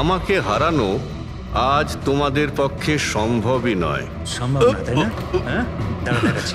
আমাকে হারানো আজ তোমাদের পক্ষে সম্ভবই নয়। সম্ভব না, তাই না? হ্যাঁ, দাঁড়া দেখাচ্ছি।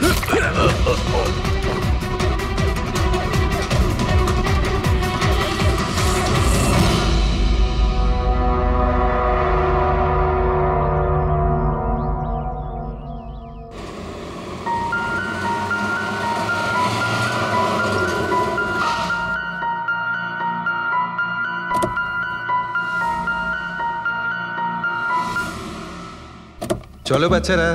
চলো বাচ্চারা,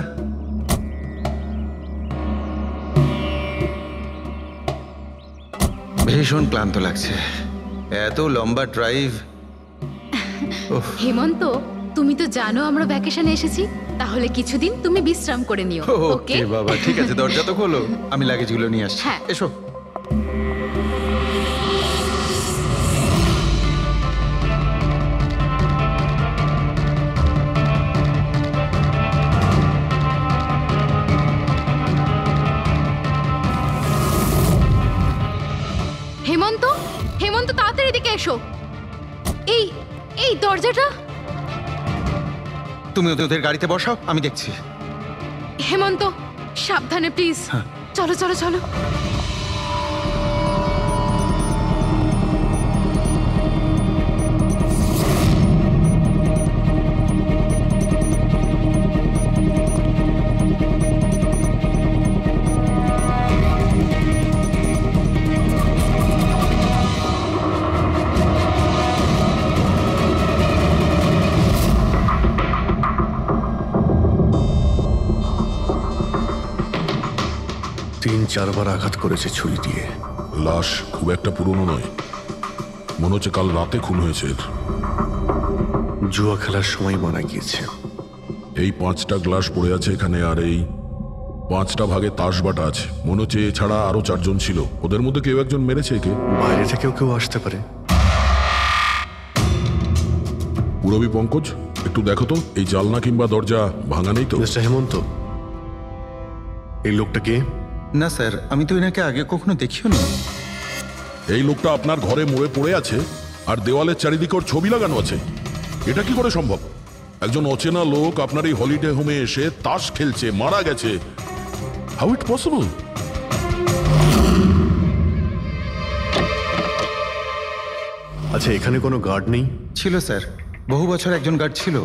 ভীষণ ক্লান্ত লাগছে, এত লম্বা ড্রাইভ। হেমন্ত, তুমি তো জানো আমরা ভ্যাকেশনে এসেছি, তাহলে কিছুদিন তুমি বিশ্রাম করে নিও। ওকে বাবা, ঠিক আছে, দরজা তো খোলো, আমি লাগেজগুলো নিয়ে আসছি। হ্যাঁ। এসো। হেমন্ত, হেমন্ত তাড়াতাড়ি এদিকে এসো। এই এই দরজাটা। তুমি ওদের গাড়িতে বসাও, আমি দেখছি। হেমন্ত, সাবধানে প্লিজ। চলো চলো চলো। চারবার আঘাত করেছে ছুরি দিয়ে। লাশ খুব একটা পুরনো নয়, মনে হচ্ছে কাল রাতে খুন হয়েছে। জুয়া খেলার সময় মারা গিয়েছে। এই 5টা গ্লাস পড়ে আছে এখানে, আর এই 5টা ভাগে তাস বাটা আছে। মনে হচ্ছে এছাড়া আরো 4 জন ছিল, ওদের মধ্যে কেউ একজন মেরেছে একে। বাইরে থেকেও কেউ আসতে পারে। পুরবী পঙ্কজ, একটু দেখো তো এই জালনা কিংবা দরজা ভাঙা নেই তো? মিস্টার হেমন্ত, এই লোকটা কে? না স্যার, আমি তো এনাকে আগে কখনো দেখিও নি। এই লোকটা আপনার ঘরে মরে পড়ে আছে, আর দেওয়ালের চারিদিকে ওর ছবি লাগানো আছে। এটা কি করে সম্ভব? একজন অচেনা লোক আপনার এই হলিডে হোমে এসে তাস খেলছে, মারা গেছে। How it possible? আচ্ছা, এখানে কোনো গার্ড নেই? ছিল স্যার, বহু বছর একজন গার্ড ছিল,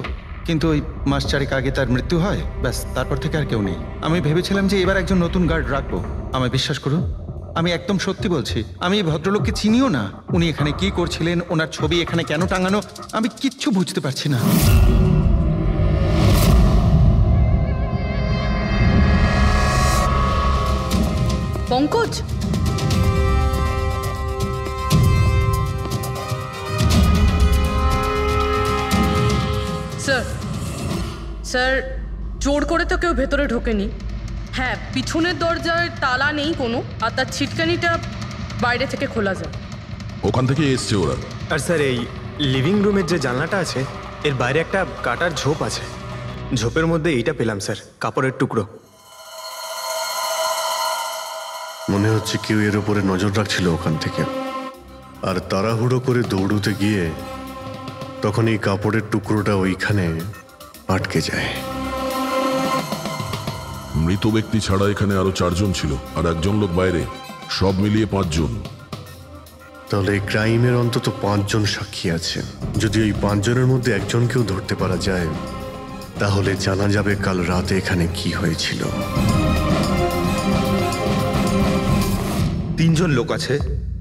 কিন্তু ওই মাস 4 আগে তার মৃত্যু হয়, ব্যাস তারপর থেকে আর কেউ নেই। আমি ভেবেছিলাম যে এবার একজন নতুন গার্ড রাখবো। আমায় বিশ্বাস করুন, আমি একদম সত্যি বলছি। আমি এই ভদ্রলোককে চিনিও না। উনি এখানে কি করছিলেন, ওনার ছবি এখানে কেন টাঙানো, আমি কিচ্ছু বুঝতে পারছি না। পঙ্কজ, স্যার স্যার, জোর করে তো কেউ ভেতরে ঢোকেনি। হ্যাঁ, পিছনের দরজার তালা নেই কোনো, আর তার ছিটকানিটা বাইরে থেকে খোলা যায়। ওখান থেকে এসছে ওরা। আর স্যার, এই লিভিং রুমের যে জানলাটা আছে, এর বাইরে একটা কাটার ঝোপ আছে। ঝোপের মধ্যে এইটা পেলাম স্যার, কাপড়ের টুকরো। মনে হচ্ছে কেউ এর উপরে নজর রাখছিল ওখান থেকে, আর তাড়াহুড়ো করে দৌড়তে গিয়ে তখন এই কাপড়ের টুকরোটা ওইখানে আটকে যায়। মৃত ব্যক্তি ছাড়া এখানে আরো 4 জন ছিল, আর একজন লোক বাইরে, সব মিলিয়ে 5 জন। তাহলে এই ক্রাইমের অন্তত 5 জন সাক্ষী আছে। যদি ওই 5 জনের মধ্যে একজনকেও ধরতে পারা যায়, তাহলে জানা যাবে কাল রাতে এখানে কি হয়েছিল। 3 জন লোক আছে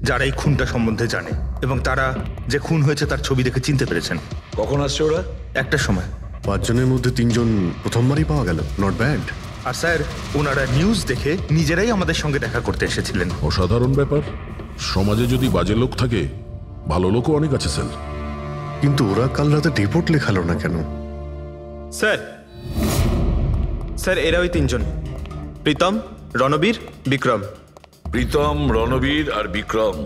যারা এই খুনটা সম্বন্ধে জানে, এবং তারা যে খুন হয়েছে তার ছবি দেখে চিনতে পেরেছেন। কখন আসছে ওরা? একটা সময়। 5 জনের মধ্যে 3 জন প্রথমবারই পাওয়া গেল, নট ব্যাড। আর স্যার, ওনারা নিউজ দেখে নিজেরাই আমাদের সঙ্গে দেখা করতে এসেছিলেন। অসাধারণ ব্যাপার। সমাজে যদি বাজে লোক থাকে, ভালো লোকও অনেক আছে স্যার। কিন্তু ওরা কাল রাতে রিপোর্ট লেখালো না কেন? স্যার স্যার, এরা ওই 3 জন, প্রীতম, রণবীর, বিক্রম। প্রীতম, রণবীর আর বিক্রম।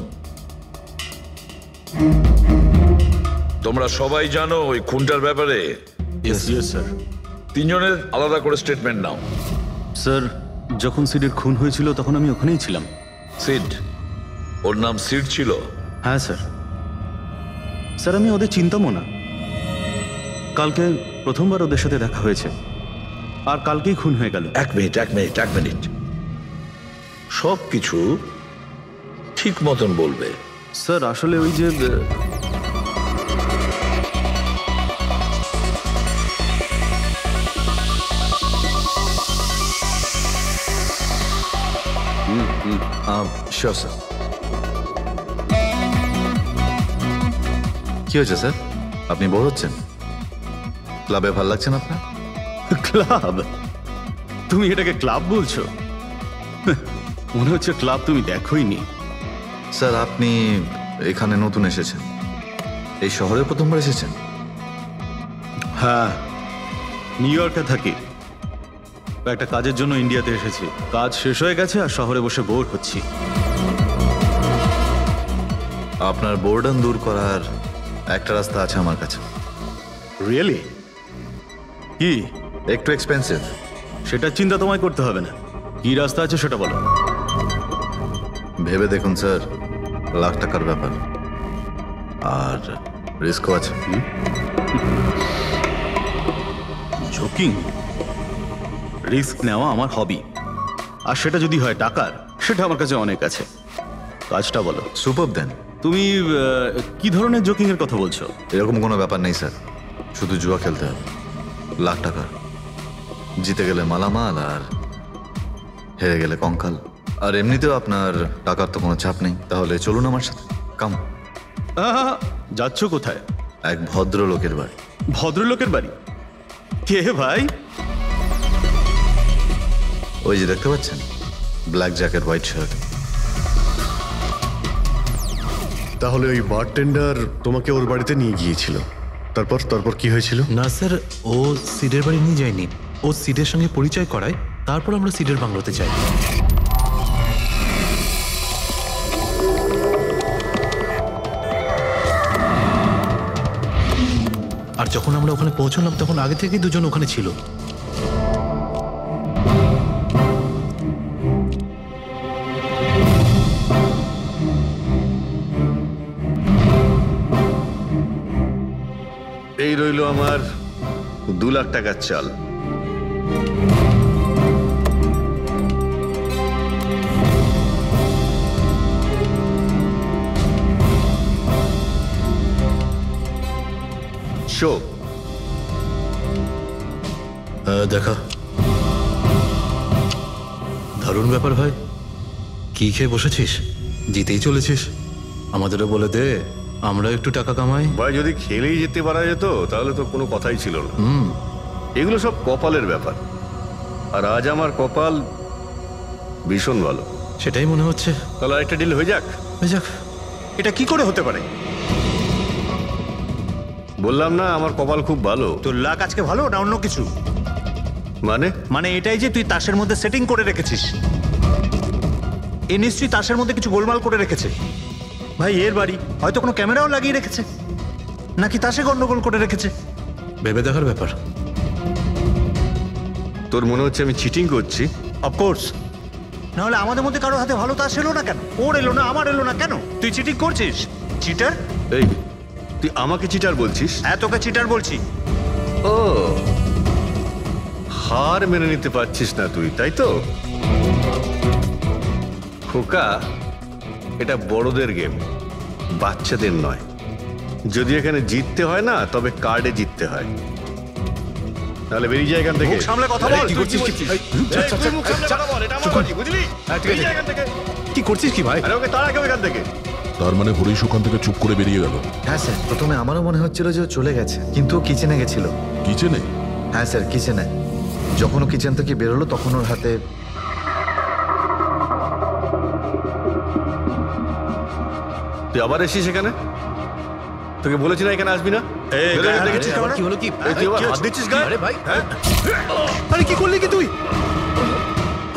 তোমরা সবাই জানো ওই খুনটার ব্যাপারে? Yes sir. 3 জনের আলাদা করে স্টেটমেন্ট নাও। স্যার, যখন সিডের খুন হয়েছিল তখন আমি ওখানেই ছিলাম। সিড? ওর নাম সিড ছিল? হ্যাঁ স্যার। স্যার, আমি ওদের চিনতামও না। কালকে প্রথমবার ওদের সাথে দেখা হয়েছে আর কালকেই খুন হয়ে গেল। এক মিনিট সব কিছু ঠিক মতন বলবে। স্যার আসলে ওই যে শিওর স্যার। কি হয়েছে স্যার? আপনি বোর হচ্ছেন? ক্লাবে ভালো লাগছে না আপনার? ক্লাব? তুমি এটাকে ক্লাব বলছো? মনে হচ্ছে ক্লাব তুমি দেখোইনি। স্যার আপনি এখানে নতুন এসেছেন, এই শহরে প্রথমবার এসেছেন? হ্যাঁ, নিউ ইয়র্কে থাকি, একটা কাজের জন্য ইন্ডিয়াতে এসেছি। কাজ শেষ হয়ে গেছে আর শহরে বসে বোর হচ্ছি। আপনার বোর্ডন দূর করার একটা রাস্তা আছে আমার কাছে। রিয়েলি? কি? একটু এক্সপেন্সিভ। সেটা চিন্তা তোমায় করতে হবে না। কি রাস্তা আছে সেটা বলো। ভেবে দেখুন স্যার, লাখ টাকার ব্যাপার আর রিস্কও আছে। জোকিং? রিস্ক নেওয়া আমার হবি, আর সেটা যদি হয় টাকার, সেটা আমার কাছে অনেক আছে। কাজটা বলো। সুপার দেন। তুমি কি ধরনের জোকিং এর কথা বলছো? এরকম কোনো ব্যাপার নেই স্যার, শুধু জুয়া খেলতে হবে। লাখ টাকা, জিতে গেলে মালামাল আর হেরে গেলে কঙ্কাল। আর এমনিতেও আপনার টাকার তো কোনো চাপ নেই। তাহলে চলুন আমার সাথে, কাম। যাচ্ছ কোথায়? এক ভদ্রলোকের বাড়ি। ভদ্রলোকের বাড়ি? কে ভাই? ওই যে দেখতে পাচ্ছেন, ব্ল্যাক জ্যাকেট, হোয়াইট শার্ট। তাহলে ওই বারটেন্ডার তোমাকে ওর বাড়িতে নিয়ে গিয়েছিল, তারপর কি হয়েছিল? না স্যার, ও সিডের বাড়ি নিয়ে যায়নি, ও সিডের সঙ্গে পরিচয় করায়, তারপর আমরা সিডের বাংলোতে যাই। আর যখন আমরা ওখানে পৌঁছলাম তখন আগে থেকেই দুজন ওখানে ছিল। এই রইল আমার 2 লাখ টাকার চাল। শো দেখা। দারুণ ব্যাপার ভাই। কি খেয়ে বসেছিস? জিতেই চলেছিস। আমাদেরও বলে দে, আমরা একটু টাকা কামাই। ভাই, যদি খেলেই যেতে পারা যেত তাহলে তো কোনো কথাই ছিল না। এগুলো সব কপালের ব্যাপার, আর আজ আমার কপাল ভীষণ ভালো। সেটাই মনে হচ্ছে। তাহলে আরেকটা ডিল হয়ে যাক। যাক। এটা কি করে হতে পারে? বললাম না আমার কপাল খুব ভালো। তোর লাক আজকে ভালো না অন্য কিছু? মানে এটাই যে তুই তাসের মধ্যে সেটিং করে রেখেছিস। এ নিশ্চয়ই তাসের মধ্যে কিছু গোলমাল করে রেখেছে। ভাই, এর বাড়ি হয়তো কোনো ক্যামেরাও লাগিয়ে রেখেছে, নাকি তাসে গন্ডগোল করে রেখেছে। ভেবে দেখার ব্যাপার। তোর মনে হচ্ছে আমি চিটিং করছি? অফকোর্স, নাহলে আমাদের মধ্যে কারোর হাতে ভালো তাস এলো না কেন? ওর এলো না, আমার এলো না কেন? তুই চিটিং করছিস। চিটার? এই, তুই আমাকে চিটার বলছিস? হ্যাঁ, তোকে চিটার বলছি। ও, হার মেনে নিতে পারছিস না তুই, তাই তো? খোকা, এটা বড়দের গেম, বাচ্চাদের নয়। যদি এখানে জিততে হয় না, তবে কার্ডে জিততে হয়। তাহলে বেরিয়ে যায় এখান থেকে। মুখ সামলে কথা বল। কি করছিস? কি করছিস কি ভাই? আরে ওকে তাড়া কেউ এখান থেকে। তার মানে হরিশ ওখান থেকে চুপ করে বেরিয়ে গেল? হ্যাঁ স্যার, প্রথমে আমারও মনে হচ্ছিল যে ও চলে গেছে, কিন্তু কিচেনে গেছিল। কিচেনে? হ্যাঁ স্যার, কিচেনে। যখন ও কিচেন থেকে বেরোলো তখন ওর হাতে তুই আবার এসিস এখানে? তোকে বলেছি না এখানে আসবি না? কি হলো কি? তুই আবার হাত দিচ্ছিস গায়ে? আরে ভাই, আরে কি করলি কি তুই?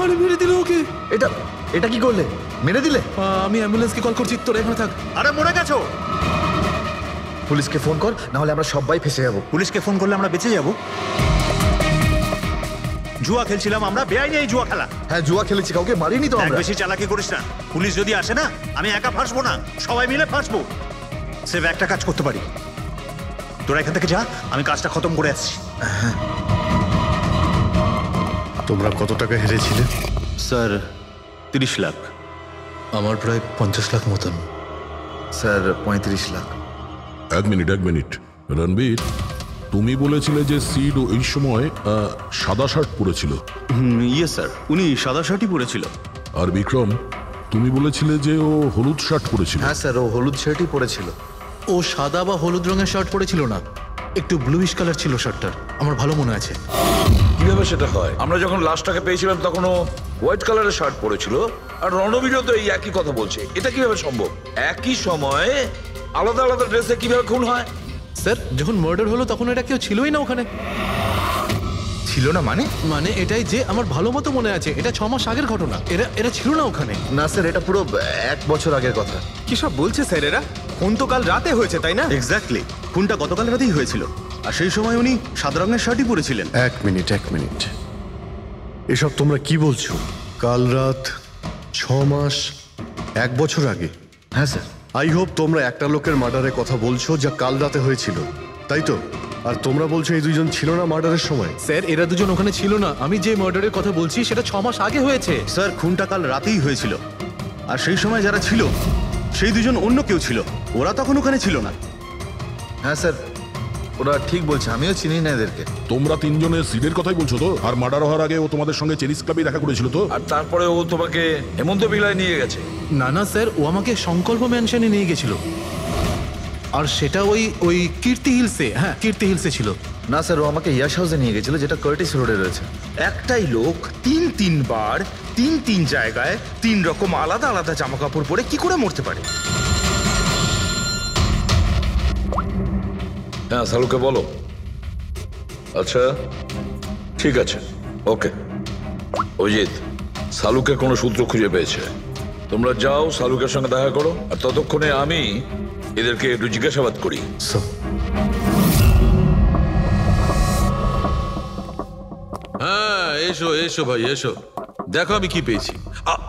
আরে মেরে দিল ওকে। এটা কি করলে? মেরে দিলে? আমি অ্যাম্বুলেন্সকে কল করছি, তোরা এখানে থাক। আরে মরে গেছো? পুলিশকে ফোন কর, না হলে আমরা সবাই ফেসে যাব। পুলিশকে ফোন করলে আমরা বেঁচে যাব? জুয়া খেলছিলাম আমরা, বেআইনি এই জুয়া খেলা। হ্যাঁ, জুয়া খেলেছি, কাউকে মারিনি তো আমরা। বেশি চালাকি করিস না। পুলিশ যদি আসে না, আমি একা ফাঁসবো না, সবাই মিলে ফাঁসবো। সে একটা কাজ করতে পারি, তোরা এখান থেকে যা, আমি কাজটা খতম করে আসছি। তোমরা কত টাকা হেরেছিলে? স্যার 30 লাখ। আমার প্রায় 50 লাখ মতন। স্যার 35 লাখ। এক মিনিট রণবীর, তুমি বলেছিলে যে সিড ওই সময় সাদা শার্ট পরেছিল। ইয়ে স্যার, উনি সাদা শার্টই পরেছিল। আর বিক্রম, তুমি বলেছিলে যে ও হলুদ শার্ট পরেছিল। হ্যাঁ স্যার, ও হলুদ শার্টই পরেছিল। ও সাদা বা হলুদ রঙের শার্ট পরেছিল না, একটু ব্লুইশ কালার ছিল শার্টটার, আমার ভালো মনে আছে। কিভাবে সেটা হয়? আমরা যখন লাশটাকে পেয়েছিলাম তখন ও হোয়াইট কালারের শার্ট পরেছিল, আর রণবীরও তো এই একই কথা বলছে। এটা কিভাবে সম্ভব? একই সময়ে আলাদা আলাদা ড্রেসে কিভাবে খুন হয়? স্যার, যখন মার্ডার হলো তখন এটা কেউ ছিলই না ওখানে। ছিল না মানে? মানে এটাই যে আমার ভালো মতো মনে আছে, এটা 6 মাস আগের ঘটনা। এরা ছিল না ওখানে। না স্যার, এটা পুরো 1 বছর আগের কথা। কি সব বলছে স্যার এরা? খুন তো কাল রাতে হয়েছে, তাই না? এক্স্যাক্টলি, খুনটা গতকাল রাতেই হয়েছিল, আর সেই সময় উনি সাদা রঙের শার্টই পরেছিলেন। এক মিনিট, এসব তোমরা কি বলছো? কাল রাত, 6 মাস, 1 বছর আগে? হ্যাঁ স্যার। আই হোপ তোমরা একটা লোকের মার্ডারের কথা বলছো যা কাল রাতে হয়েছিল, তাই তো? আর তোমরা বলছো এই দুইজন ছিল না মার্ডারের সময়? স্যার, এরা দুজন ওখানে ছিল না। আমি যে মার্ডারের কথা বলছি সেটা 6 মাস আগে হয়েছে। স্যার, খুনটা কাল রাতেই হয়েছিল, আর সেই সময় যারা ছিল সেই দুজন অন্য কেউ ছিল, ওরা তখন ওখানে ছিল না। হ্যাঁ স্যার, ওরা ঠিক বলছে, আমিও চিনি না এদেরকে। তোমরা তিনজনের সিডের কথাই বলছো তো? আর মার্ডার হওয়ার আগে ও তোমাদের সঙ্গে চেরিস ক্লাবে দেখা করেছিল তো? আর তারপরে ও তোমাকে হেমন্ত বিলায় নিয়ে গেছে। না না স্যার, ও আমাকে সংকল্প ম্যানশনে নিয়ে গেছিল, আর সেটা ওই কীর্তি হিলসে। হ্যাঁ, কীর্তি হিলসে ছিল। না স্যার, ও আমাকে ইয়াশ হাউসে নিয়ে গেছিল, যেটা কার্টিস রোডে রয়েছে। একটাই লোক 3বার 3 জায়গায় 3 রকম আলাদা আলাদা জামা কাপড় পরে কি করে মরতে পারে? হ্যাঁ, সালুকে বলো। আচ্ছা, ঠিক আছে, ওকে। অজিত, সালুকে কোনো সূত্র খুঁজে পেয়েছে। তোমরা যাও, সালুকের সঙ্গে দেখা করো, আর ততক্ষণে আমি এদেরকে একটু জিজ্ঞাসাবাদ করি। হ্যাঁ, এসো ভাই, এসো, দেখো আমি কি পেয়েছি।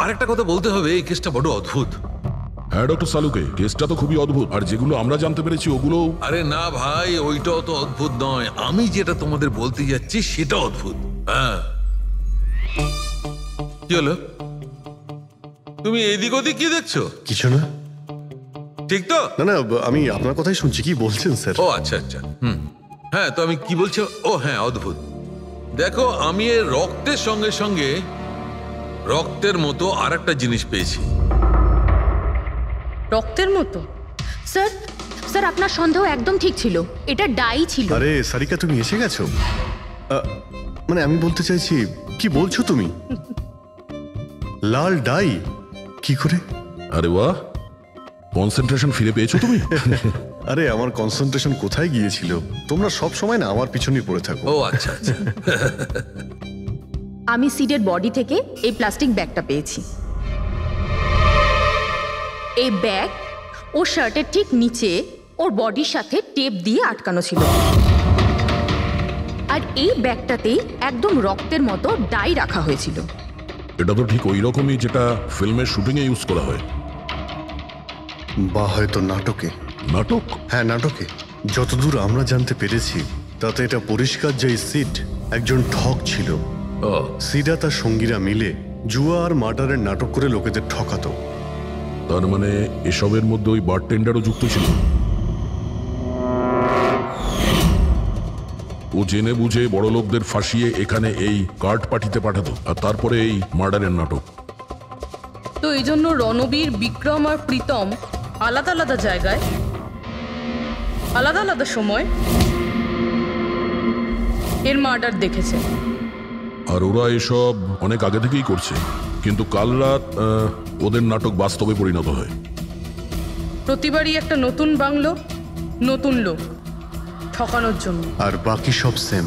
আরেকটা কথা বলতে হবে, এই কেসটা বড় অদ্ভুত। হ্যাঁ ডক্টর সালুকে, কেসটা তো খুবই অদ্ভুত, আর যেগুলো আমরা জানতে পেরেছি ওগুলো। আরে না ভাই, ওইটাও তো অদ্ভুত নয়, আমি যেটা তোমাদের বলতে যাচ্ছি সেটা অদ্ভুত। হ্যাঁ, কি হলো? তুমি এদিক ওদিক কি দেখছো? কিছু না। ঠিক তো? না, আমি আপনার কথাই শুনছি। কি বলছেন স্যার? ও আচ্ছা, হ্যাঁ, তো আমি কি বলছি? ও হ্যাঁ, অদ্ভুত। দেখো, আমি এর রক্তের সঙ্গে সঙ্গে রক্তের মতো আর একটা জিনিস পেয়েছি। রক্তের মতো? স্যার, আপনার সন্দেহ একদম ঠিক ছিল, এটা ডাই ছিল। আরে সারিকা, তুমি এসে গেছো? মানে আমি বলতে চাইছি, কি বলছো তুমি? লাল ডাই? কি করে? আরে বাহ, কনসেন্ট্রেশন ফিরে পেয়েছো তুমি? আরে আমার কনসেন্ট্রেশন কোথায় গিয়েছিল? তোমরা সব সময় না আমার পিছনেই পড়ে থাকো। ও আচ্ছা। আমি সিডের বডি থেকে এই প্লাস্টিক ব্যাগটা পেয়েছি। এই ব্যাগ ওর শার্টের ঠিক নিচে ওর বডির সাথে টেপ দিয়ে আটকানো ছিল, আর এই ব্যাগটাতেই একদম রক্তের মতো ডাই রাখা হয়েছিল। এটা তো ঠিক ওই রকমই যেটা ফিল্মের শুটিংয়ে ইউজ করা হয়। বা হয়তো নাটকে। নাটক? হ্যাঁ, নাটকে। যতদূর আমরা জানতে পেরেছি তাতে এটা পরিষ্কার যে সিড একজন ঠক ছিল। সিডা তার সঙ্গীরা মিলে জুয়া আর মার্ডারের নাটক করে লোকেদের ঠকাতো। তার মানে এসবের মধ্যে ওই বারটেন্ডারও যুক্ত ছিল। ও জেনে বুঝে বড় লোকদের ফাঁসিয়ে এখানে এই কার্ড পাঠিতে পাঠাতো, আর তারপরে এই মার্ডারের নাটক। তো এই জন্য রণবীর, বিক্রম আর প্রীতম আলাদা আলাদা জায়গায় আলাদা আলাদা সময় এর মার্ডার দেখেছে। আর ওরা এসব অনেক আগে থেকেই করছে, কিন্তু কাল রাত ওদের নাটক বাস্তবে পরিণত হয়। প্রতিবারই একটা নতুন বাংলো, নতুন লোক ঠকানোর জন্য। আর বাকি সব সেম,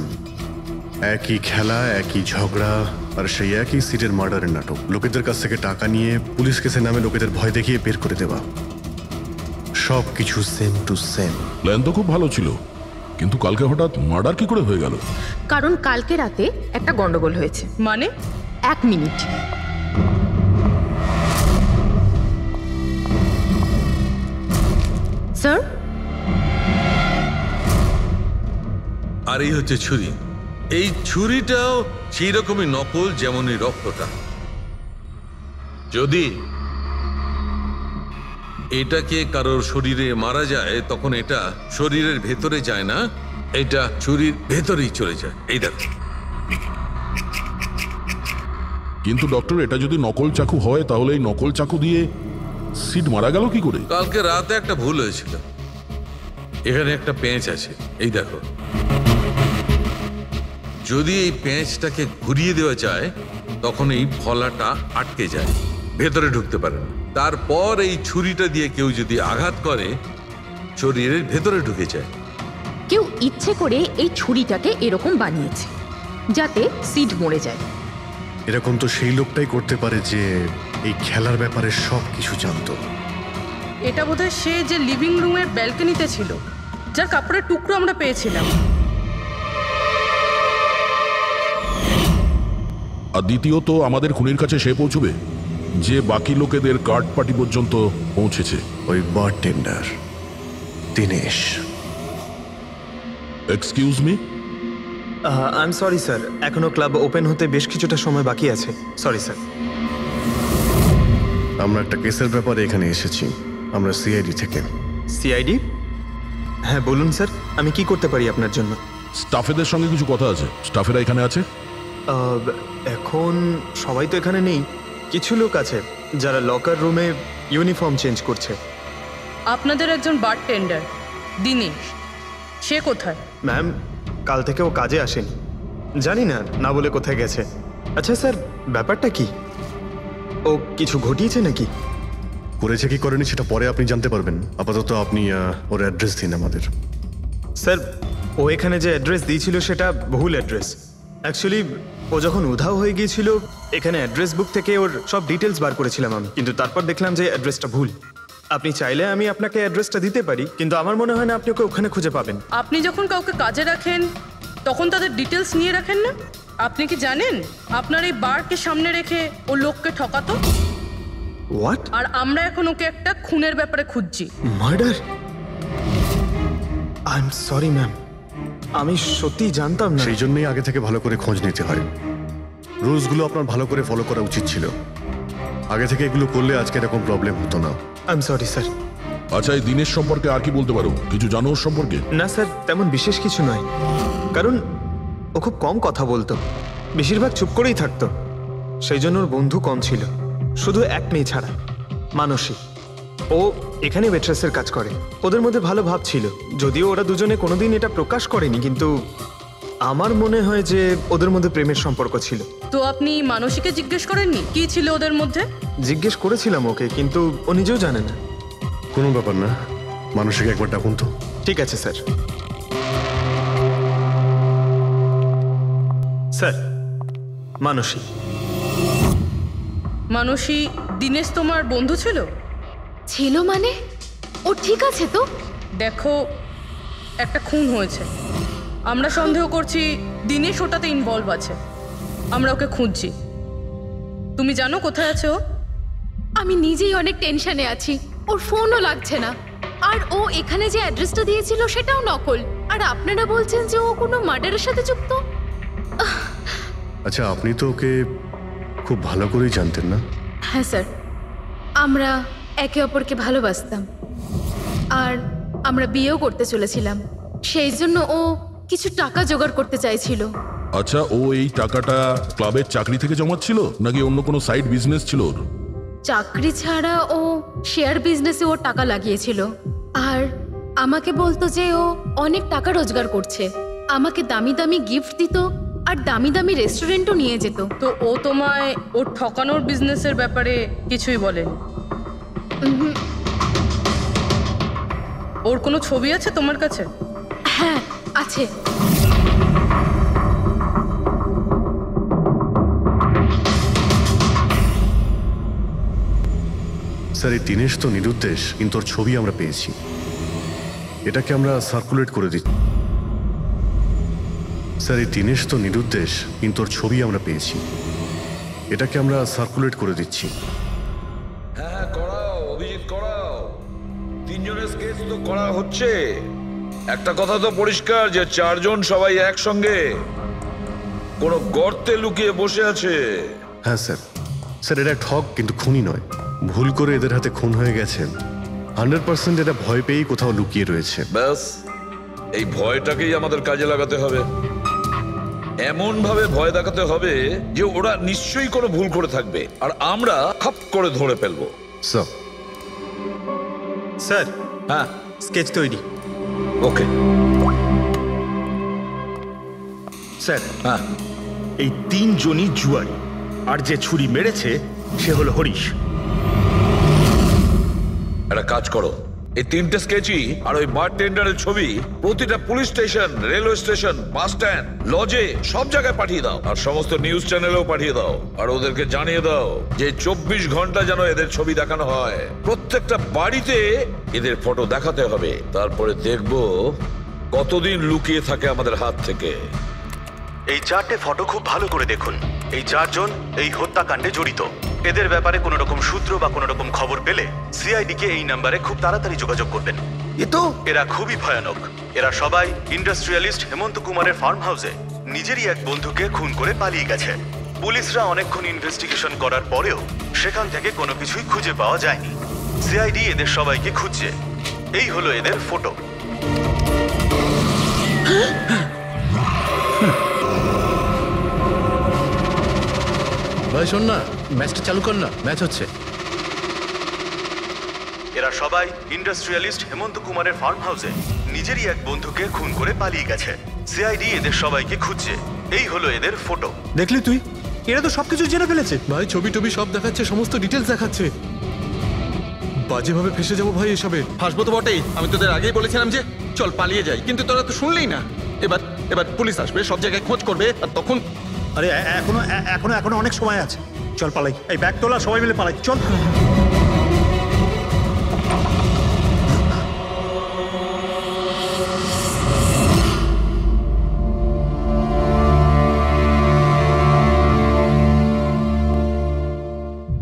একই খেলা, একই ঝগড়া, আর সেই একই সিটের মার্ডারের নাটক। লোকেদের কাছ থেকে টাকা নিয়ে পুলিশ কেসে নামে লোকেদের ভয় দেখিয়ে বের করে দেওয়া। সব কিছু সেম টু সেম। প্ল্যান তো খুব ভালো ছিল, কিন্তু কালকে হঠাৎ মার্ডার কি করে হয়ে গেল? কারণ কালকে রাতে একটা গন্ডগোল হয়েছে। মানে? 1 মিনিট। স্যার, আর এই হচ্ছে ছুরি। এই ছুরিটাও সেই রকমই নকল যেমন এই রক্তটা। যদি এটাকে কারোর শরীরে মারা যায় তখন এটা শরীরের ভেতরে যায় না, এটা ছুরির ভেতরেই চলে যায়। এই দেখো। কিন্তু ডক্টর, এটা যদি নকল চাকু হয় তাহলে এই নকল চাকু দিয়ে সিড মারা গেল কি করে? কালকে রাতে একটা ভুল হয়েছিল। এখানে একটা পেঁচ আছে, এই দেখো। যদি এই পেঁচটাকে ঘুরিয়ে দেওয়া যায় তখন এই ফলাটা আটকে যায়, ভেতরে ঢুকতে পারে না। তারপর এই ছুরিটা দিয়ে কেউ যদি আঘাত করে শরীরের ভেতরে ঢুকে যায়। কেউ ইচ্ছে করে এই ছুরিটাকে এরকম বানিয়েছে যাতে সিড মরে যায়। এরকম তো সেই লোকটাই করতে পারে যে এই খেলার ব্যাপারে সব কিছু জানতো। এটা বোধহয় সে যে লিভিং রুমের ব্যালকনিতে ছিল, যার কাপড়ের টুকরো আমরা পেয়েছিলাম। আর দ্বিতীয়ত, আমাদের খুনির কাছে সে পৌঁছবে যে বাকি লোকেদের কার্ড পার্টি পর্যন্ত পৌঁছেছে। ওই bartender Dinesh. Excuse me? I am sorry sir, এখনো ক্লাব ওপেন হতে বেশ কিছুটা সময় বাকি আছে। Sorry sir. আমরা একটা কেসের ব্যাপারে এখানে এসেছি। আমরা সিআইডি থেকে। সিআইডি? হ্যাঁ বলুন স্যার, আমি কি করতে পারি আপনার জন্য? স্টাফেদের সঙ্গে কিছু কথা আছে। স্টাফেরা এখানে আছে? এখন সবাই তো এখানে নেই, কিছু লোক আছে যারা লকার রুমে ইউনিফর্ম চেঞ্জ করছে। আপনাদের একজন বারটেন্ডার দিনেশ, সে কোথায়? ম্যাম, কাল থেকে ও কাজে আসেনি, জানি না না বলে কোথায় গেছে। আচ্ছা স্যার, ব্যাপারটা কি? ও কিছু ঘটিয়েছে নাকি? করেছে কি করেনি সেটা পরে আপনি জানতে পারবেন। আপাতত আপনি ওর অ্যাড্রেস দিন আমাদের। স্যার, ও এখানে যে অ্যাড্রেস দিয়েছিল সেটা ভুল অ্যাড্রেস। অ্যাকচুয়ালি ও যখন উধাও হয়ে গিয়েছিল এখানে অ্যাড্রেস বুক থেকে ওর সব ডিটেলস বার করেছিলাম আমি, কিন্তু তারপর দেখলাম যে অ্যাড্রেসটা ভুল। আপনি চাইলে আমি আপনাকে অ্যাড্রেসটা দিতে পারি, কিন্তু আমার মনে হয় না আপনি ওকে ওখানে খুঁজে পাবেন। আপনি যখন কাউকে কাজে রাখেন তখন তাদের ডিটেলস নিয়ে রাখেন না? আপনি কি জানেন আপনার এই বারকে সামনে রেখে ও লোককে ঠকাতো? হোয়াট? আর আমরা এখন ওকে একটা খুনের ব্যাপারে খুঁজছি। Murder? I am sorry ma'am, আমি সত্যি জানতাম না। সেই জন্যই আগে থেকে ভালো করে খোঁজ নিতে হয়। রুলসগুলো আপনার ভালো করে ফলো করা উচিত ছিল। আগে থেকে এগুলো করলে আজকে এরকম প্রবলেম হতো না। I am sorry sir. আচ্ছা, এই দিনের সম্পর্কে আর কি বলতে পারো? কিছু জানো ওর সম্পর্কে? না স্যার, তেমন বিশেষ কিছু নয়, কারণ ও খুব কম কথা বলতো, বেশিরভাগ চুপ করেই থাকতো। সেই জন্য ওর বন্ধু কম ছিল, শুধু এক মেয়ে ছাড়া, মানসী। ও এখানে ওয়েট্রেসের কাজ করে। ওদের মধ্যে ভালো ভাব ছিল, যদিও ওরা দুজনে কোনোদিন এটা প্রকাশ করেনি, কিন্তু আমার মনে হয় যে ওদের মধ্যে প্রেমের সম্পর্ক ছিল। তো আপনি মানসীকে জিজ্ঞেস করেননি কি ছিল ওদের মধ্যে? জিজ্ঞেস করেছিলাম ওকে, কিন্তু ও নিজেও জানে না। কোনো ব্যাপার না, মানসীকে একবার ডাকুন তো। ঠিক আছে স্যার। স্যার, মানসী। মানসী, দিনেশ তোমার বন্ধু ছিল? ছিল মানে? ও ঠিক আছে তো? দেখো, একটা খুন হয়েছে, আমরা সন্দেহ করছি দিনেশ ওটাতে ইনভলভ আছে। আমরা ওকে খুঁজছি। তুমি জানো কোথায় আছে ও? আমি নিজেই অনেক টেনশনে আছি, ওর ফোনও লাগছে না। আর ও এখানে যে অ্যাড্রেসটা দিয়েছিল সেটাও নকল। আর আপনারা বলছেন যে ও কোনো মার্ডারের সাথে যুক্ত? আচ্ছা, আপনি তো ওকে খুব ভালো করেই জানতেন না? হ্যাঁ স্যার, আমরা একে অপরকে ভালোবাসতাম আর আমরা বিয়েও করতে চলেছিলাম। সেই জন্য ও কিছু টাকা জোগাড় করতে চাইছিল। আচ্ছা, ও এই টাকাটা ক্লাবের চাকরি থেকে জমাচ্ছিল নাকি অন্য কোনো সাইড বিজনেস ছিল ওর? চাকরি ছাড়া ও শেয়ার বিজনেসে ওর টাকা লাগিয়েছিল। আর আমাকে বলতো যে ও অনেক টাকা রোজগার করছে, আমাকে দামি দামি গিফট দিত আর দামি দামি রেস্টুরেন্টও নিয়ে যেত। তো ও তোমায় ওর ঠকানোর বিজনেসের ব্যাপারে কিছুই বলেনি? ওর কোনো ছবি আছে তোমার কাছে? হ্যাঁ আছে। স্যার, এই দিনেশ তো নিরুদ্দেশ, কিন্তু ওর ছবি আমরা পেয়েছি। এটাকে আমরা সার্কুলেট করে দিচ্ছি। স্যার, এই দিনেশ তো নিরুদ্দেশ, কিন্তু ওর ছবি আমরা পেয়েছি। এটাকে আমরা সার্কুলেট করে দিচ্ছি। হ্যাঁ, করাও অভিজিৎ, করাও। তিনজনের স্কেচ তো করা হচ্ছে। একটা কথা তো পরিষ্কার যে চারজন সবাই একসঙ্গে কোনো গর্তে লুকিয়ে বসে আছে। হ্যাঁ স্যার, স্যার এটা ঠক কিন্তু খুনি নয়। ভুল করে এদের হাতে খুন হয়ে গেছেন। 100% এটা ভয় পেয়েই কোথাও লুকিয়ে রয়েছে। ব্যাস, এই ভয়টাকেই আমাদের কাজে লাগাতে হবে। এমন ভাবে ভয় দেখাতে হবে যে ওরা নিশ্চয়ই কোনো ভুল করে থাকবে আর আমরা খাপ করে ধরে ফেলবো। স্যার, হ্যাঁ, স্কেচ তৈরি। ওকে স্যার, হ্যাঁ, এই 3 জনই জুয়ারি, আর যে ছুরি মেরেছে সে হলো হরিশ। একটা কাজ করো, এই 3টে স্কেচই আর ওই বারটেন্ডারের ছবি প্রতিটা police station, railway station, bus stand, লজে সব জায়গায় পাঠিয়ে দাও আর সমস্ত নিউজ চ্যানেলেও পাঠিয়ে দাও। আর ওদেরকে জানিয়ে দাও যে 24 ঘন্টা যেন এদের ছবি দেখানো হয়, প্রত্যেকটা বাড়িতে এদের ফটো দেখাতে হবে। তারপরে দেখবো কতদিন লুকিয়ে থাকে আমাদের হাত থেকে। এই 4টে ফটো খুব ভালো করে দেখুন। এই 4 জন এই হত্যাকাণ্ডে জড়িত। এদের ব্যাপারে কোনো রকম সূত্র বা কোনো রকম খবর পেলে সিআইডি কে এই নাম্বারে খুব তাড়াতাড়ি যোগাযোগ করবেন। এরা খুবই ভয়ানক। এরা সবাই ইন্ডাস্ট্রিয়ালিস্ট হেমন্ত কুমারের ফার্ম হাউসে নিজেরই এক বন্ধুকে খুন করে পালিয়ে গেছে। পুলিশরা অনেকক্ষণ ইনভেস্টিগেশন করার পরেও সেখান থেকে কোনো কিছুই খুঁজে পাওয়া যায়নি। সিআইডি এদের সবাইকে খুঁজছে। এই হলো এদের ফটো। ভাই শোন না, ম্যাচটা চালু কর না, ম্যাচ হচ্ছে। এরা সবাই ইন্ডাস্ট্রিয়ালিস্ট হেমন্ত কুমারের ফার্ম হাউসে নিজেরই এক বন্ধুকে খুন করে পালিয়ে গেছে। সিআইডি এদের সবাইকে খুঁজছে। এই হলো এদের ফটো। দেখলি তুই, এরা তো সবকিছু জেনে ফেলেছে। ভাই ছবি টবি সব দেখাচ্ছে, সমস্ত ডিটেলস দেখাচ্ছে। বাজেভাবে ফেসে যাবো ভাই এসবে। ফাঁসবো তো বটেই। আমি তোদের আগেই বলেছিলাম যে চল পালিয়ে যাই, কিন্তু তোরা তো শুনলেই না। এবার পুলিশ আসবে, সব জায়গায় খোঁজ করবে, আর তখন আরে এখনো অনেক সময় আছে। চল পালাই, এই ব্যাগ তোলা, সবাই মিলে পালাই, চল।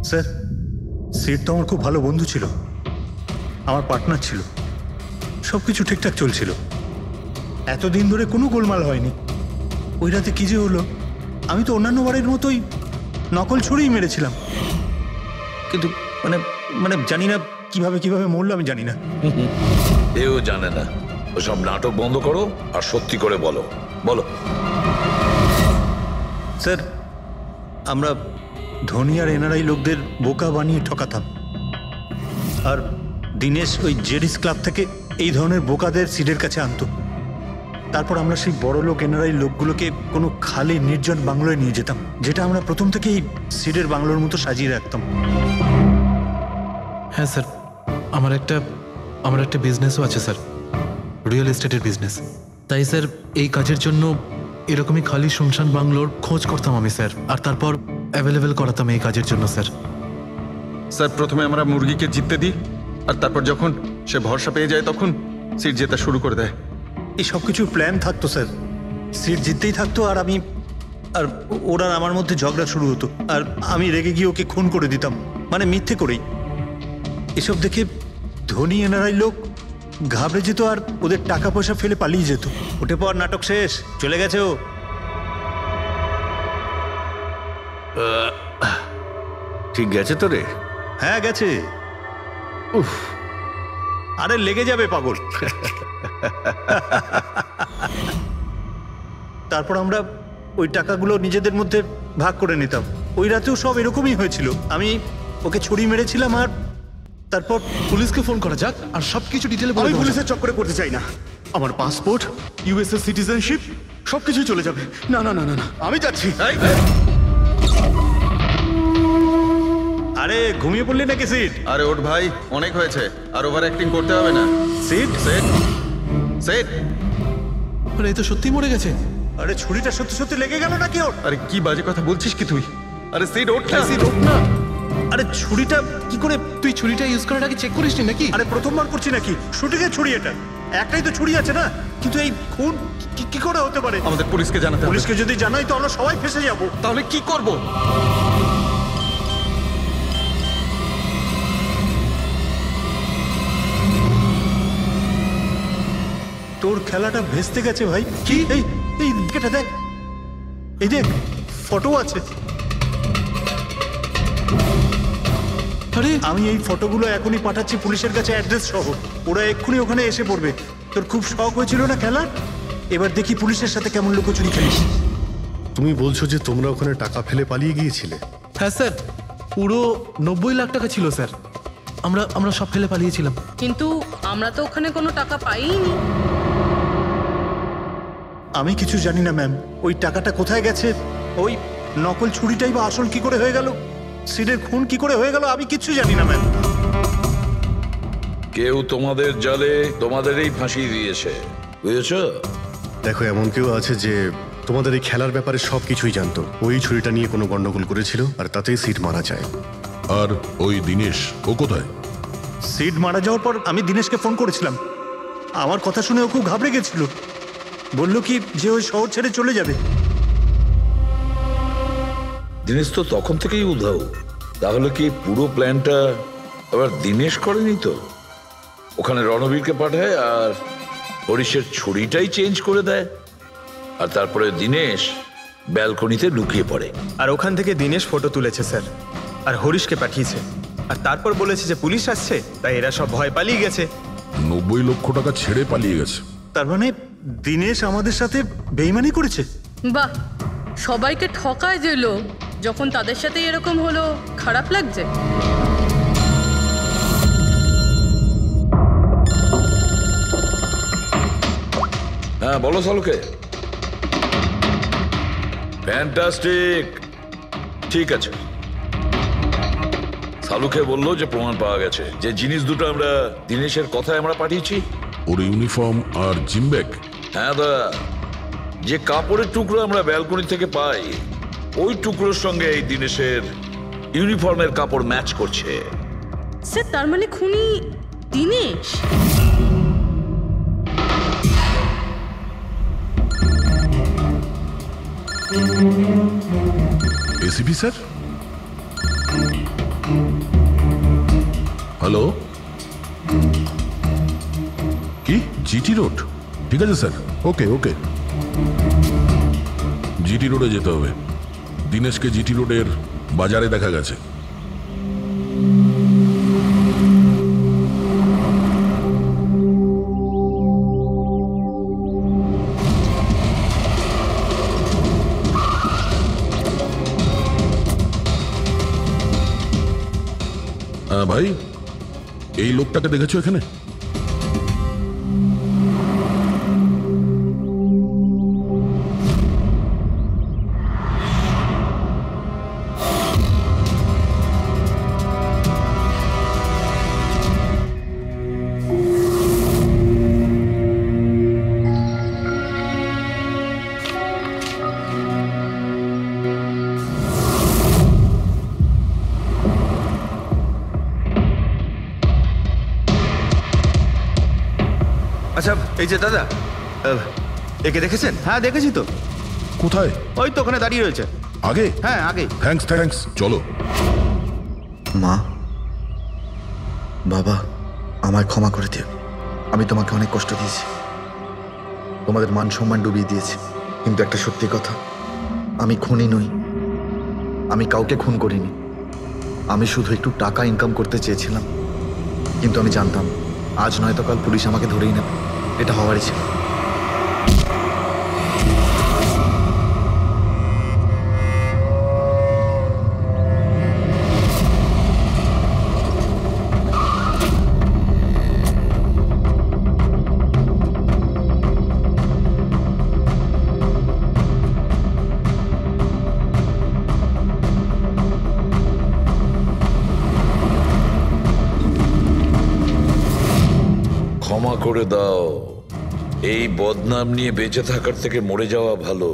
স্যার, সিট তো আমার খুব ভালো বন্ধু ছিল, আমার পার্টনার ছিল, সবকিছু ঠিকঠাক চলছিল। এতদিন ধরে কোনো গোলমাল হয়নি। ওই রাতে কি যে হলো, আমি তো অন্যান্য বারের মতোই নকল ছুরিই মেরেছিলাম, কিন্তু মানে জানি না কিভাবে মরলো, আমি জানি না। এও জানে না। ওসব নাটক বন্ধ করো আর সত্যি করে বলো। স্যার, আমরা ধনী আর এনআরআই লোকদের বোকা বানিয়ে ঠকাতাম, আর দিনেশ ওই জেডিস ক্লাব থেকে এই ধরনের বোকাদের সিডের কাছে আনতো। তারপর আমরা সেই বড় লোক এনআরআই লোকগুলোকে কোনো খালি নির্জন বাংলোয় নিয়ে যেতাম, যেটা আমরা প্রথম থেকেই সিডের বাংলোর মতো সাজিয়ে রাখতাম। হ্যাঁ স্যার, আমার একটা বিজনেসও আছে স্যার, রিয়েল এস্টেটের বিজনেস। তাই স্যার এই কাজের জন্য এরকমই খালি শুনশান বাংলোর খোঁজ করতাম আমি স্যার, আর তারপর অ্যাভেলেবেল করাতাম এই কাজের জন্য স্যার। প্রথমে আমরা মুরগিকে জিততে দিই, আর তারপর যখন সে ভরসা পেয়ে যায় তখন সিট জেতা শুরু করে দেয়। এই সব কিছু প্ল্যান থাকতো স্যার, সিট জিততেই থাকতো, আর ওরা আমার মধ্যে ঝগড়া শুরু হতো, আর আমি রেগে গিয়ে ওকে খুন করে দিতাম, মানে মিথ্যে করেই। এসব দেখে ধনী এনআরআই লোক ঘাবড়ে যেত আর ওদের টাকা পয়সা ফেলে পালিয়ে যেত। উঠে পর, নাটক শেষ, চলে গেছে ও। ঠিক গেছে তো রে? হ্যাঁ গেছে। উফ, আরে লেগে যাবে পাগল। তারপর আমরা ওই টাকাগুলো নিজেদের মধ্যে ভাগ করে নিতাম। ওই রাতেও সব এরকমই হয়েছিল। আমি ওকে ছুরি মেরেছিলাম, আর তারপর পুলিশকে ফোন করা যাক আর সবকিছু ডিটেলে বলে আমি দেওয়া পুলিশের যাক। চক্করে করতে চাই না। আমার পাসপোর্ট, ইউএসএ সিটিজেনশিপ সবকিছু চলে যাবে। না, আমি যাচ্ছি। আরে ঘুমিয়ে পড়লি নাকি সিট? আরে ওঠ ভাই, অনেক হয়েছে, আর ওভার অ্যাক্টিং করতে হবে না। সিট আরে এই তো সত্যি মরে গেছে। আরে ছুরিটা সত্যি লেগে গেল নাকি ওর? আরে কি বাজে কথা বলছিস কি তুই? আরে সিট ওঠ না। আরে ছুরিটা কি করে? তুই ছুরিটা ইউজ করার আগে চেক করিসনি নাকি? আরে প্রথমবার করছি নাকি? শুটিংয়ের ছুরি এটা, একটাই তো ছুরি আছে না, কিন্তু এই খুন কি করে হতে পারে? আমাদের পুলিশকে জানাতে হবে। পুলিশকে যদি জানাই তো আমরা সবাই ফেসে যাব। তাহলে কি করব? তোর খেলাটা ভেস্তে গেছে ভাই। কি এই এই এটা দেখ, এই দেখ ফটো আছে। আরে আমি এই ফটোগুলো এখনই পাঠাচ্ছি পুলিশের কাছে অ্যাড্রেস সহ, ওরা এক্ষুনি ওখানে এসে পড়বে। তোর খুব শখ হয়েছিল না খেলার, এবার দেখি পুলিশের সাথে কেমন লুকোচুরি খেলিস। তুমি বলছো যে তোমরা ওখানে টাকা ফেলে পালিয়ে গিয়েছিলে? হ্যাঁ স্যার, পুরো 90 লাখ টাকা ছিল স্যার। আমরা সব ফেলে পালিয়েছিলাম। কিন্তু আমরা তো ওখানে কোনো টাকা পাইনি। আমি কিছু জানি না ম্যাম, ওই টাকাটা কোথায় গেছে, ওই নকল ছুরিটাই বা আসল কি করে হয়ে গেল, সিডের খুন কি করে হয়ে গেল, আমি কিচ্ছু জানি না ম্যাম। কেউ তোমাদের জালে তোমাদেরই ফাঁসিয়ে দিয়েছে, বুঝেছ? দেখো, এমন কেউ আছে যে তোমাদের এই খেলার ব্যাপারে সবকিছুই জানতো। ওই ছুরিটা নিয়ে কোনো গন্ডগোল করেছিল আর তাতেই সিট মারা যায়। আর ওই দিনেশ, ও কোথায়? সিড মারা যাওয়ার পর আমি দিনেশকে ফোন করেছিলাম। আমার কথা শুনে ও খুব ঘাবড়ে গেছিল, বলল কি যে ওই শহর ছেড়ে চলে যাবে। দিনেশ তো তখন থেকেই উধাও। তাহলে কি পুরো প্ল্যানটা আবার দিনেশ করেনি তো? ওখানে রণবীরকে পাঠায় আর হরিশের ছুরিটাই চেঞ্জ করে দেয়, আর তারপরে দিনেশ ব্যালকনিতে লুকিয়ে পড়ে। আর ওখান থেকে দিনেশ ফটো তুলেছে স্যার, আর হরিশকে পাঠিয়েছে, আর তারপর বলেছে যে পুলিশ আসছে, তাই এরা সব ভয় পালিয়ে গেছে। 90 লক্ষ টাকা ছেড়ে পালিয়ে গেছে। তার মানে দিনেশ আমাদের সাথে বেইমানি করেছে। বাহ, সবাইকে ঠকায় যে লোক, যখন তাদের সাথে এরকম হলো খারাপ লাগছে। হ্যাঁ বলো সালুকে। ফ্যান্টাস্টিক, ঠিক আছে। সালুকে বললো যে প্রমাণ পাওয়া গেছে, যে জিনিস দুটো আমরা দিনেশের কথায় আমরা পাঠিয়েছি, ওর ইউনিফর্ম আর জিম ব্যাগ। হ্যাঁ দা, যে কাপড়ের টুকরো আমরা ব্যালকনি থেকে পাই, ওই টুকরোর সঙ্গে এই দিনেশের ইউনিফর্মের কাপড় ম্যাচ করছে। স্যার, তার মানে খুনি দিনেশ? ACP sir, hello. কি জিটি রোড? ঠিক আছে স্যার, ওকে ওকে। জিটি রোডে যেতে হবে। দিনেশকে জিটি রোডের বাজারে দেখা গেছে। ভাই, এই লোকটাকে দেখেছো এখানে? আচ্ছা, এই যে দাদা, একে দেখেছেন? হ্যাঁ দেখেছি তো। কোথায়? ওই তো ওখানে দাঁড়িয়ে রয়েছে। আগে? হ্যাঁ আগে। থ্যাঙ্কস থ্যাঙ্কস, চলো। মা, বাবা, আমায় ক্ষমা করে দিও। আমি তোমাকে অনেক কষ্ট দিয়েছি, তোমাদের মান সম্মান ডুবিয়ে দিয়েছি। কিন্তু একটা সত্যি কথা, আমি খুনি নই, আমি কাউকে খুন করিনি। আমি শুধু একটু টাকা ইনকাম করতে চেয়েছিলাম, কিন্তু আমি জানতাম আজ নয়তো কাল পুলিশ আমাকে ধরেই নেবে। এটা হওয়ারই ছিল। ক্ষমা করে দাও। এই বদনাম নিয়ে বেঁচে থাকার থেকে মরে যাওয়া ভালো।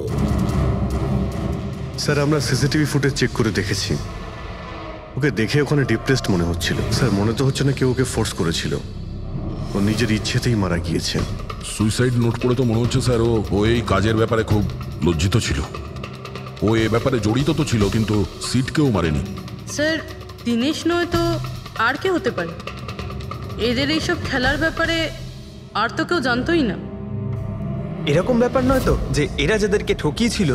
স্যার, আমরা সিসিটিভি ফুটেজ চেক করে দেখেছি। ওকে দেখে ওখানে ডিপ্রেসড মনে হচ্ছিল। স্যার, মনে তো হচ্ছে না কেউ ওকে ফোর্স করেছিল, ও নিজের ইচ্ছেতেই মারা গিয়েছে। সুইসাইড নোট পড়ে তো মনে হচ্ছে স্যার ও এই কাজের ব্যাপারে খুব লজ্জিত ছিল। ও এ ব্যাপারে জড়িত তো ছিল, কিন্তু সিটকেও মারেনি। স্যার, দিনেশ নয় তো আর কে হতে পারে? এদের এইসব খেলার ব্যাপারে আর তো কেউ জানতোই না। এরকম ব্যাপার নয় তো যে এরা যাদেরকে ঠকিয়েছিল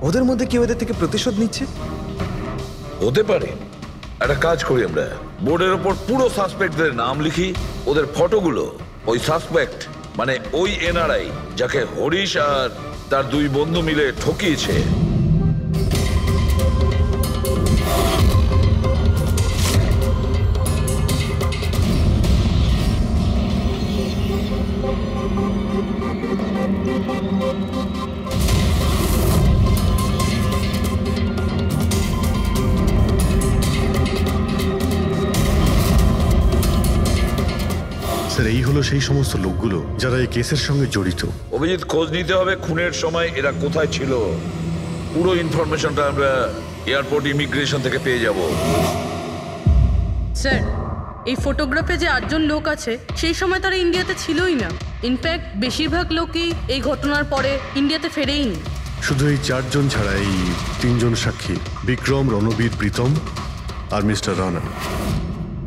ওদের মধ্যে কেউ এদের থেকে প্রতিশোধ নিচ্ছে? হতে পারে। একটা কাজ করি, আমরা বোর্ডের ওপর পুরো সাসপেক্টদের নাম লিখি, ওদের ফটোগুলো ওই সাসপেক্ট মানে ওই এনআরআই যাকে হরিশ আর তার দুই বন্ধু মিলে ঠকিয়েছে স্যার এই হলো সেই সমস্ত লোকগুলো যারা এই কেসের সঙ্গে জড়িত। অভিজিৎ, খোঁজ নিতে হবে খুনের সময় এরা কোথায় ছিল। পুরো ইনফরমেশনটা আমরা এয়ারপোর্ট ইমিগ্রেশন থেকে পেয়ে যাব। স্যার, এই ফটোগ্রাফে যে 8 জন লোক আছে সেই সময় তারা ইন্ডিয়াতে ছিলই না। ইনফ্যাক্ট বেশিরভাগ লোকই এই ঘটনার পরে ইন্ডিয়াতে ফেরেইনি। শুধু এই 4 জন ছাড়া এই 3 জন সাক্ষী, বিক্রম, রণবীর, প্রীতম আর মিস্টার রানা।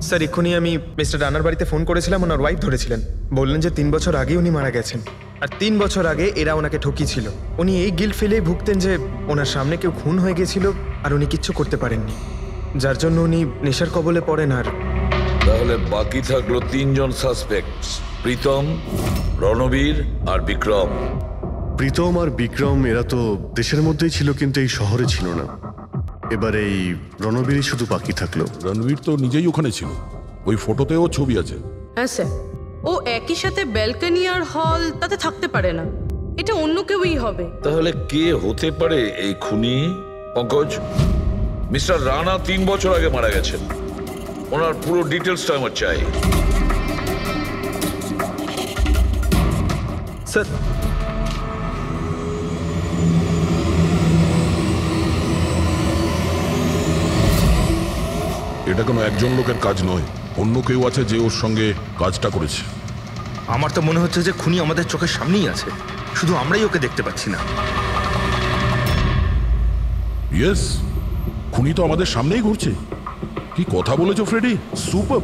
স্যার এক্ষুনি আমি মিস্টার রানার বাড়িতে ফোন করেছিলাম, ওনার ওয়াইফ ধরেছিলেন। বললেন যে 3 বছর আগে উনি মারা গেছেন, আর 3 বছর আগে এরা ওনাকে ঠকিয়েছিল। উনি এই গিল্ট ফিলেই ভুগতেন যে ওনার সামনে কেউ খুন হয়ে গেছিল আর উনি কিচ্ছু করতে পারেননি, যার জন্য উনি নেশার কবলে পড়েন। আর তাহলে বাকি থাকলো 3 জন সাসপেক্ট, প্রীতম, রণবীর আর বিক্রম। প্রীতম আর বিক্রম এরা তো দেশের মধ্যেই ছিল, কিন্তু এই শহরে ছিল না। এবার এই রণবীরই শুধু বাকি থাকলো। রণবীর তো নিজেই ওখানে ছিল, ওই ফটোতেও ছবি আছে। হ্যাঁ স্যার, ও একই সাথে ব্যালকনি আর হল তাতে থাকতে পারে না, এটা অন্য কেউই হবে। তাহলে কে হতে পারে এই খুনি? পঙ্কজ, মিস্টার রানা 3 বছর আগে মারা গেছেন, ওনার পুরো ডিটেলসটা আমার চাই। স্যার এটা কোনো একজন লোকের কাজ নয়, অন্য কেউ আছে যে ওর সঙ্গে কাজটা করেছে। আমার তো মনে হচ্ছে যে খুনি আমাদের চোখের সামনেই আছে, শুধু আমরাই ওকে দেখতে পাচ্ছি না। ইয়েস, খুনি তো আমাদের সামনেই ঘুরছে। কি কথা বলেছো ফ্রেডি, সুপার।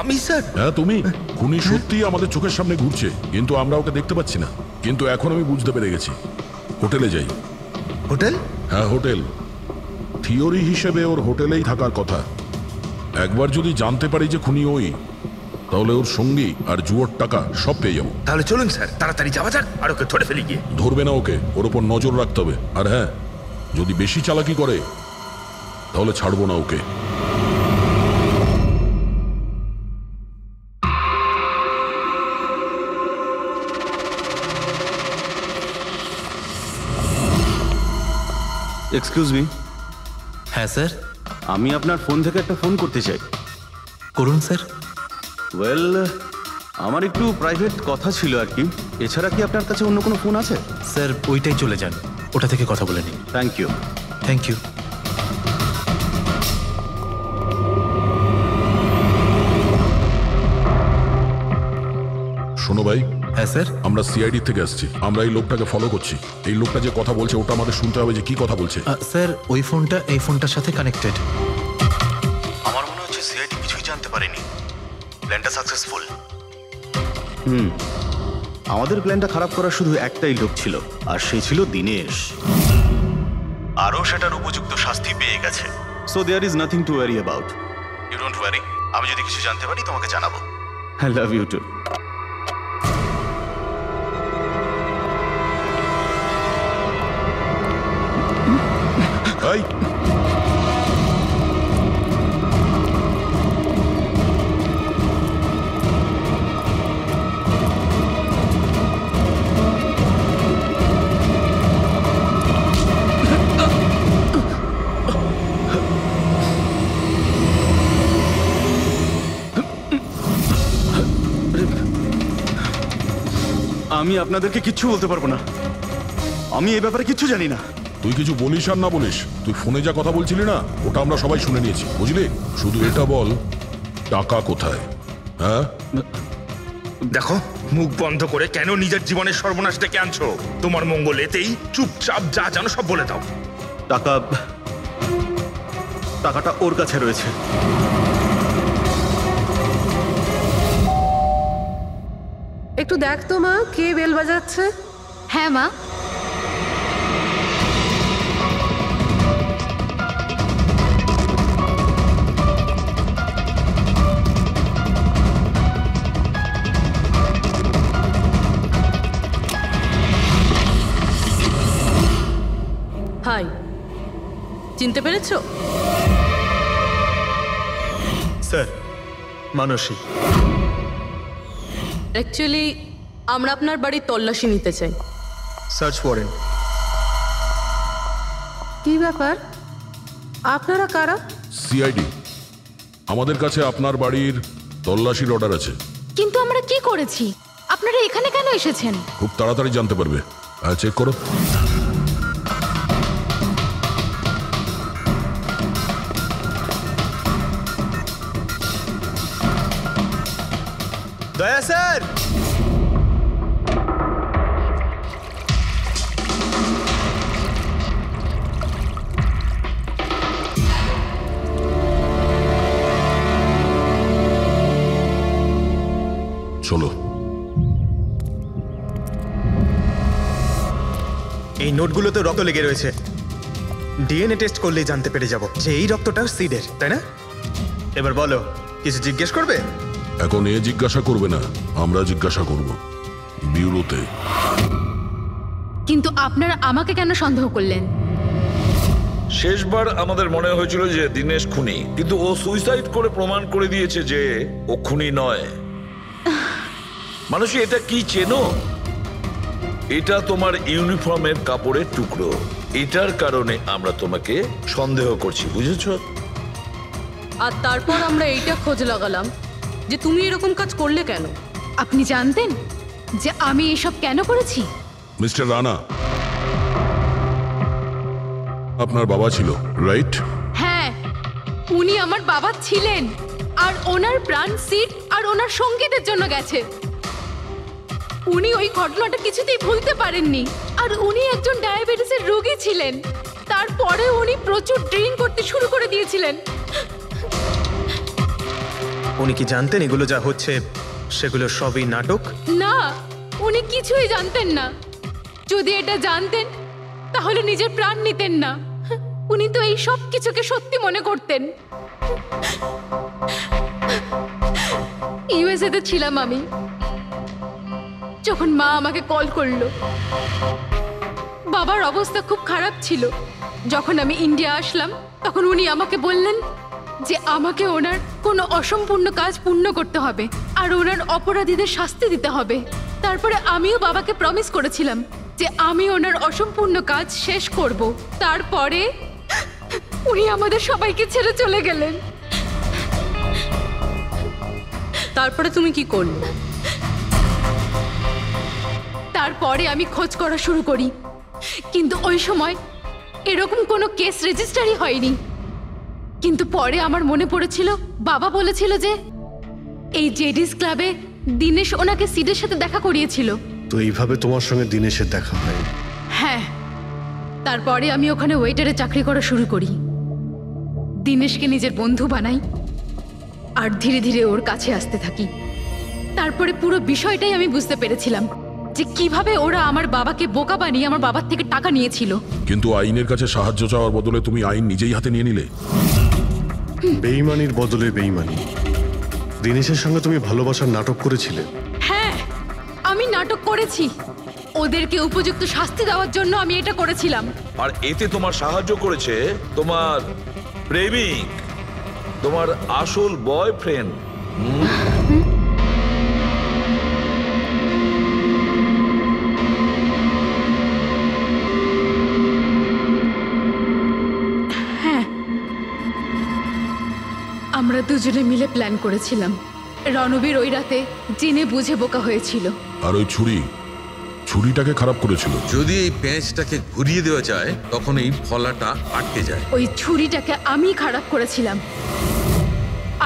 আমি স্যার? হ্যাঁ তুমি। খুনি সত্যিই আমাদের চোখের সামনে ঘুরছে, কিন্তু আমরা ওকে দেখতে পাচ্ছি না। কিন্তু এখন আমি বুঝতে পেরে গেছি। হোটেলে যাই। হোটেল? হ্যাঁ হোটেল। থিওরি হিসেবে ওর হোটেলেই থাকার কথা। একবার যদি জানতে পারি যে খুনি ওই, তাহলে ওর সঙ্গী আর জুয়োর টাকা সব পেয়ে যাবো। তাহলে চলুন স্যার, তাড়াতাড়ি যাওয়া যাক আর ওকে ধরে ফেলি গিয়ে। ধরবে না ওকে, ওর ওপর নজর রাখতে হবে। আর হ্যাঁ, যদি বেশি চালাকি করে তাহলে ছাড়বো না ওকে। Excuse me. হ্যাঁ স্যার, আমি আপনার ফোন থেকে একটা ফোন করতে চাই। করুন স্যার। ওয়েল, আমার একটু প্রাইভেট কথা ছিল আর কি। এছাড়া কি আপনার কাছে অন্য কোনো ফোন আছে? স্যার ওইটাই চলে যান, ওটা থেকে কথা বলে নিন। Thank you. Thank you. শোনো ভাই। হ্যাঁ স্যার। আমরা সিআইডি থেকে আসছি, আমরা এই লোকটাকে ফলো করছি। এই লোকটা যে কথা বলছে ওটা আমাদের শুনতে হবে যে কি কথা বলছে। স্যার ওই ফোনটা এই ফোনটার সাথে কানেক্টেড। আমার মনে হচ্ছে সিআইডি কিছুই জানতে পারেনি। প্ল্যানটা সাকসেসফুল। আমাদের প্ল্যানটা খারাপ করার শুধু একটাই লোক ছিল, আর সে ছিল দিনেশ। আরও সেটার উপযুক্ত শাস্তি পেয়ে গেছে। So there is nothing to worry about. You don't worry. আমি যদি কিছু জানতে পারি তোমাকে জানাবো। I love you too. এই আমি আপনাদেরকে কিচ্ছু বলতে পারবো না। আমি এই ব্যাপারে কিচ্ছু জানি না। তুই কিছু বলিস আর না বলিস, তুই ফোনে যা কথা বলছিলি না ওটা আমরা সবাই শুনে নিয়েছি, বুঝলি? শুধু এটা বল, টাকা কোথায়? হ্যাঁ দেখো, মুখ বন্ধ করে কেন নিজের জীবনের সর্বনাশ ডেকে আনছো? তোমার মঙ্গল এতেই, চুপচাপ যা জানো সব বলে দাও। টাকাটা ওর কাছে রয়েছে। একটু দেখ তো মা, কে বেল বাজাচ্ছে? হ্যাঁ মা। হাই, চিনতে পেরেছো? স্যার, মানসী। অ্যাকচুয়ালি আমরা আপনার বাড়ির তল্লাশি নিতে চাই। Search warrant. কি ব্যাপার, আপনারা কারা? সিআইডি, আমাদের কাছে আপনার বাড়ির তল্লাশির অর্ডার আছে। কিন্তু আমরা কি করেছি? আপনারা এখানে কেন এসেছেন? খুব তাড়াতাড়ি জানতে পারবে। চেক করো। দয়া স্যার। চলো। এই নোটগুলোতে রক্ত লেগে রয়েছে। ডিএনএ টেস্ট করলেই জানতে পেরে যাব যে এই রক্তটা সিডের, তাই না? এবার বলো, কিছু জিজ্ঞেস করবে? এখন এ জিজ্ঞাসা করবে না, আমরা জিজ্ঞাসা করব ব্যুরোতে। কিন্তু আপনারা আমাকে কেন সন্দেহ করলেন? শেষবার আমাদের মনে হয়েছিল যে দিনেশ খুনি, কিন্তু ও সুইসাইড করে প্রমাণ করে দিয়েছে যে ও খুনি নয়। মানুষই এটা কি চেনো? এটা তোমার ইউনিফর্মের কাপড়ের টুকরো। এটার কারণে আমরা তোমাকে সন্দেহ করছি, বুঝেছো? আর তারপর আমরা এইটা খোঁজ লাগালাম যে তুমি এরকম কাজ করলে কেন। আপনি জানতেন যে আমি এসব কেন করেছি? মিস্টার রানা, আপনার বাবা ছিল, রাইট? হ্যাঁ, উনি আমার বাবা ছিলেন। আর ওনার প্রাণ সিট আর ওনার সঙ্গীতের জন্য গেছে। উনি ওই ঘটনাটা কিছুতেই ভুলতে পারেননি। আর উনি একজন ডায়াবেটিসের রোগী ছিলেন। তারপরে উনি প্রচুর ড্রিঙ্ক করতে শুরু করে দিয়েছিলেন। উনি কি জানতেন এগুলো যা হচ্ছে সেগুলো সবই নাটক? না, উনি কিছুই জানতেন না। যদি এটা জানতেন তাহলে নিজের প্রাণ নিতেন না। উনি তো এই সব কিছুকে সত্যি মনে করতেন। ইউএসএতে ছিলাম আমি, যখন মা আমাকে কল করলো। বাবার অবস্থা খুব খারাপ ছিল। যখন আমি ইন্ডিয়া আসলাম তখন উনি আমাকে বললেন যে আমাকে ওনার কোনো অসম্পূর্ণ কাজ পূর্ণ করতে হবে আর ওনার অপরাধীদের শাস্তি দিতে হবে। তারপরে আমিও বাবাকে প্রমিস করেছিলাম যে আমি ওনার অসম্পূর্ণ কাজ শেষ করব। তারপরে উনি আমাদের সবাইকে ছেড়ে চলে গেলেন। তারপরে তুমি কি করলে? তারপরে আমি খোঁজ করা শুরু করি, কিন্তু ওই সময় এরকম কোনো কেস রেজিস্টারই হয়নি। কিন্তু পরে আমার মনে পড়েছিল বাবা বলেছিল যে এই জেডিস ক্লাবে দিনেশ ওনাকে সিডের সাথে দেখা করিয়েছিল। তো এইভাবে তোমার সঙ্গে দিনেশের দেখা হয়? হ্যাঁ, তারপরে আমি ওখানে ওয়েটারে চাকরি করা শুরু করি। দিনেশকে নিজের বন্ধু বানাই আর ধীরে ধীরে ওর কাছে আসতে থাকি। তারপরে পুরো বিষয়টাই আমি বুঝতে পেরেছিলাম যে কিভাবে ওরা আমার বাবাকে বোকা বানিয়ে আমার বাবার থেকে টাকা নিয়েছিল। কিন্তু আইনের কাছে সাহায্য চাওয়ার বদলে তুমি আইন নিজেই হাতে নিয়ে নিলে। বেইমানির বদলে বেইমানি। দিনেশের সঙ্গে তুমি ভালোবাসার নাটক করেছিলে। হ্যাঁ, আমি নাটক করেছি। ওদেরকে উপযুক্ত শাস্তি দেওয়ার জন্য আমি এটা করেছিলাম। আর এতে তোমার সাহায্য করেছে তোমার প্রেমিক, তোমার আসল বয়ফ্রেন্ড। হ্যাঁ, আমরা দুজনে মিলে প্ল্যান করেছিলাম। রণবীর ওই রাতে জেনে বুঝে বোকা হয়েছিল। আর ওই ছুরিটাকে খারাপ করেছিল। যদি এই প্যাঁচটাকে ঘুরিয়ে দেওয়া যায় তখন এই ফলাটা আটকে যায়। ওই ছুরিটাকে আমি খারাপ করেছিলাম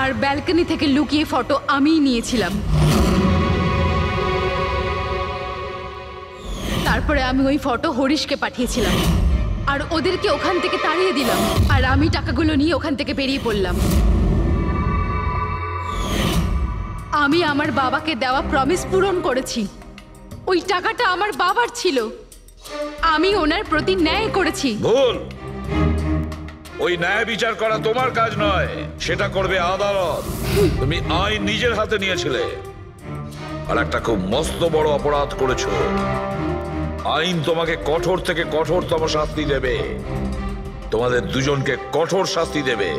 আর ব্যালকনি থেকে লুকিয়ে ফটো আমিই নিয়েছিলাম। তারপরে আমি ওই ফটো হরিশকে পাঠিয়েছিলাম আর ওদেরকে ওখান থেকে তাড়িয়ে দিলাম। আর আমি টাকাগুলো নিয়ে ওখান থেকে বেরিয়ে পড়লাম। আমি আমার বাবাকে দেওয়া প্রমিস পূরণ করেছি। ওই টাকাটা আমার বাবার ছিল, আমি ওনার প্রতি ন্যায় করেছি। ভুল। ওই ন্যায় বিচার করা তোমার কাজ নয়, সেটা করবে আদালত। তুমি আইন নিজের হাতে নিয়েছিলে আর একটা খুব মস্ত বড় অপরাধ করেছো। আইন তোমাকে কঠোর থেকে কঠোরতম শাস্তি দেবে, তোমাদের দুজনকে কঠোর শাস্তি দেবে।